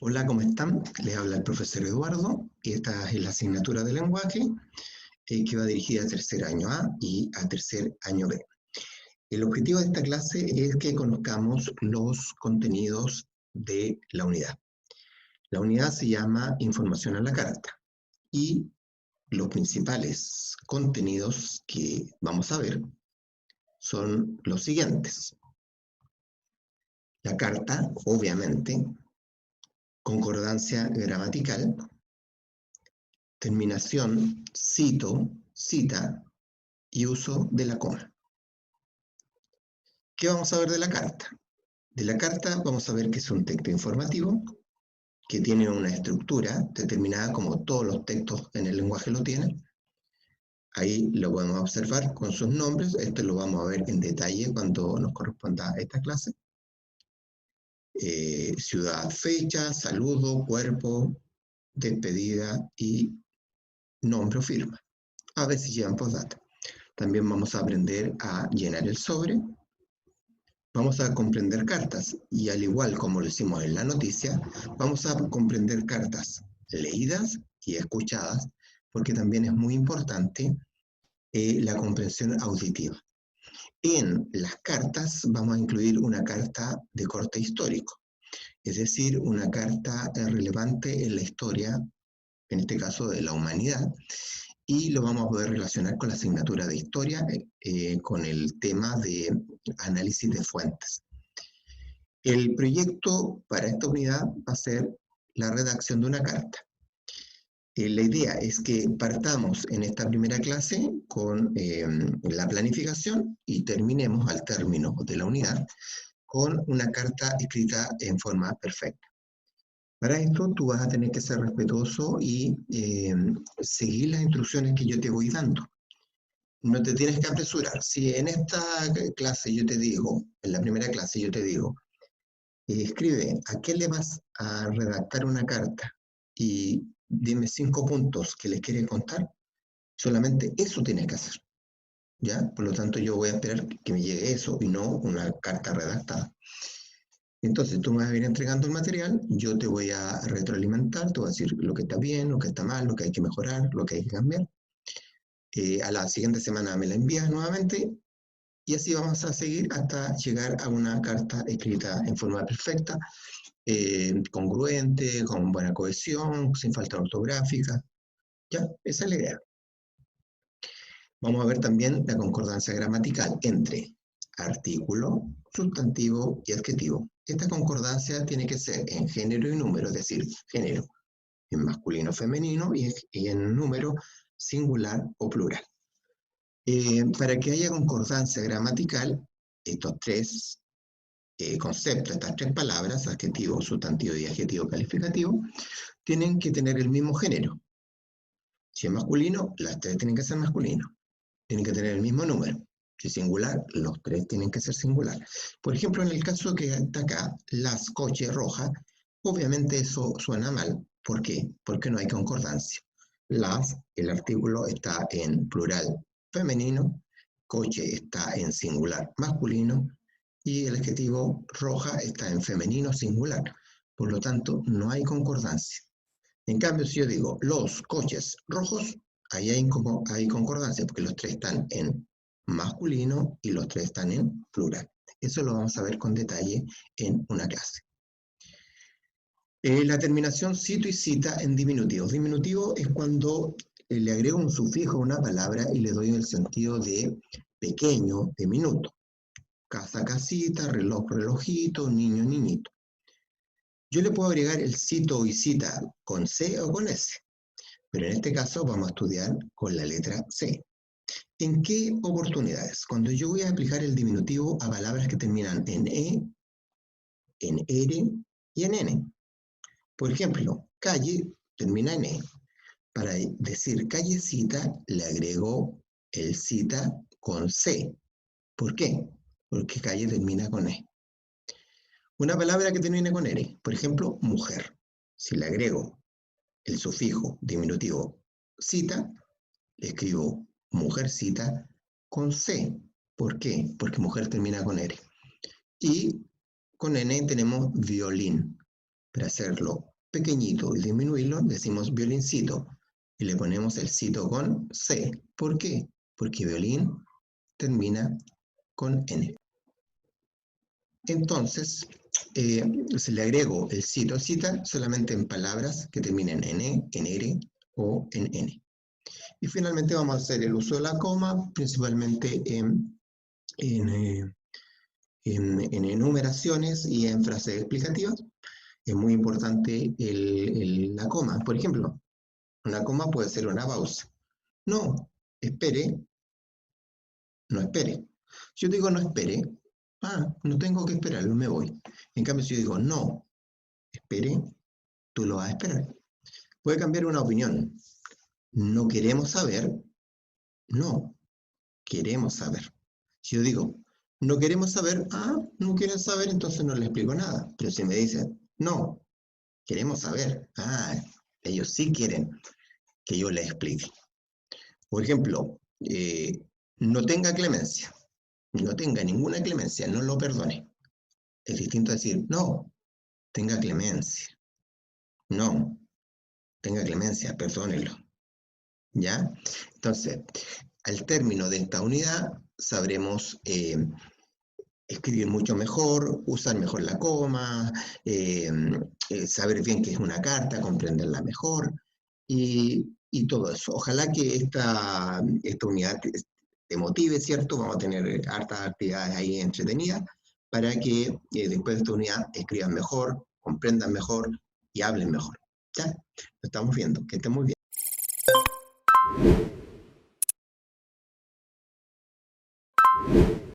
Hola, ¿cómo están? Les habla el profesor Eduardo y esta es la asignatura de lenguaje que va dirigida a tercer año A y a tercer año B. El objetivo de esta clase es que conozcamos los contenidos de la unidad. La unidad se llama Información a la carta y los principales contenidos que vamos a ver son los siguientes. La carta, obviamente, concordancia gramatical, terminación, cito, cita y uso de la coma. ¿Qué vamos a ver de la carta? De la carta vamos a ver que es un texto informativo, que tiene una estructura determinada como todos los textos en el lenguaje lo tienen. Ahí lo podemos observar con sus nombres. Esto lo vamos a ver en detalle cuando nos corresponda esta clase. Ciudad, fecha, saludo, cuerpo, despedida y nombre o firma. A veces llevan postdata. También vamos a aprender a llenar el sobre. Vamos a comprender cartas y al igual como lo hicimos en la noticia, vamos a comprender cartas leídas y escuchadas porque también es muy importante la comprensión auditiva. En las cartas vamos a incluir una carta de corte histórico, es decir, una carta relevante en la historia, en este caso de la humanidad, y lo vamos a poder relacionar con la asignatura de historia, con el tema de análisis de fuentes. El proyecto para esta unidad va a ser la redacción de una carta. La idea es que partamos en esta primera clase con la planificación y terminemos al término de la unidad con una carta escrita en forma perfecta. Para esto tú vas a tener que ser respetuoso y seguir las instrucciones que yo te voy dando. No te tienes que apresurar. Si en esta clase yo te digo, en la primera clase yo te digo, escribe a qué le vas a redactar una carta y dime 5 puntos que les quieres contar, solamente eso tienes que hacer, ¿ya? Por lo tanto, yo voy a esperar que me llegue eso y no una carta redactada. Entonces, tú me vas a ir entregando el material, yo te voy a retroalimentar, te voy a decir lo que está bien, lo que está mal, lo que hay que mejorar, lo que hay que cambiar. A la siguiente semana me la envías nuevamente y así vamos a seguir hasta llegar a una carta escrita en forma perfecta, congruente, con buena cohesión, sin falta ortográfica. ¿Ya? Esa es la idea. Vamos a ver también la concordancia gramatical entre artículo, sustantivo y adjetivo. Esta concordancia tiene que ser en género y número, es decir, género en masculino, femenino y en número singular o plural. Para que haya concordancia gramatical, estos tres conceptos, estas tres palabras, adjetivo, sustantivo y adjetivo calificativo, tienen que tener el mismo género. Si es masculino, las tres tienen que ser masculinos. Tienen que tener el mismo número. Si es singular, los tres tienen que ser singular. Por ejemplo, en el caso que está acá, las coches rojas, obviamente eso suena mal. ¿Por qué? Porque no hay concordancia. Las, el artículo está en plural femenino, coche está en singular masculino y el adjetivo roja está en femenino singular. Por lo tanto, no hay concordancia. En cambio, si yo digo los coches rojos, ahí hay concordancia, porque los tres están en masculino y los tres están en plural. Eso lo vamos a ver con detalle en una clase. La terminación cito y cita en diminutivo. Diminutivo es cuando le agrego un sufijo a una palabra y le doy el sentido de pequeño, de minuto. Casa, casita, reloj, relojito, niño, niñito. Yo le puedo agregar el cito y cita con C o con S. Pero en este caso vamos a estudiar con la letra C. ¿En qué oportunidades? Cuando yo voy a aplicar el diminutivo a palabras que terminan en E, en R y en N. Por ejemplo, calle termina en E. Para decir callecita le agrego el cita con C. ¿Por qué? Porque calle termina con E. Una palabra que termine con R, por ejemplo, mujer. Si le agrego el sufijo diminutivo cita, le escribo mujercita con C. ¿Por qué? Porque mujer termina con R. Y con N tenemos violín. Para hacerlo pequeñito y disminuirlo, decimos violincito. Y le ponemos el cito con C. ¿Por qué? Porque violín termina con N. Entonces, se le agrego el cito cita solamente en palabras que terminen en E, en R o en N. Y finalmente vamos a hacer el uso de la coma, principalmente en enumeraciones y en frases explicativas. Es muy importante la coma. Por ejemplo, una coma puede ser una pausa. No, espere, no espere. Si yo digo no espere, no tengo que esperarlo, me voy. En cambio, si yo digo no, espere, tú lo vas a esperar. Puede cambiar una opinión. No queremos saber, no, queremos saber. Si yo digo, no queremos saber, no quieren saber, entonces no les explico nada. Pero si me dicen, no, queremos saber, ellos sí quieren que yo les explique. Por ejemplo, no tenga clemencia, no tenga ninguna clemencia, no lo perdone. Es distinto a decir, no, tenga clemencia, no, tenga clemencia, perdónelo. ¿Ya? Entonces, al término de esta unidad, sabremos escribir mucho mejor, usar mejor la coma, saber bien qué es una carta, comprenderla mejor y todo eso. Ojalá que esta unidad te motive, ¿cierto? Vamos a tener hartas actividades ahí entretenidas para que después de esta unidad escriban mejor, comprendan mejor y hablen mejor. ¿Ya? Lo estamos viendo. Que estén muy bien.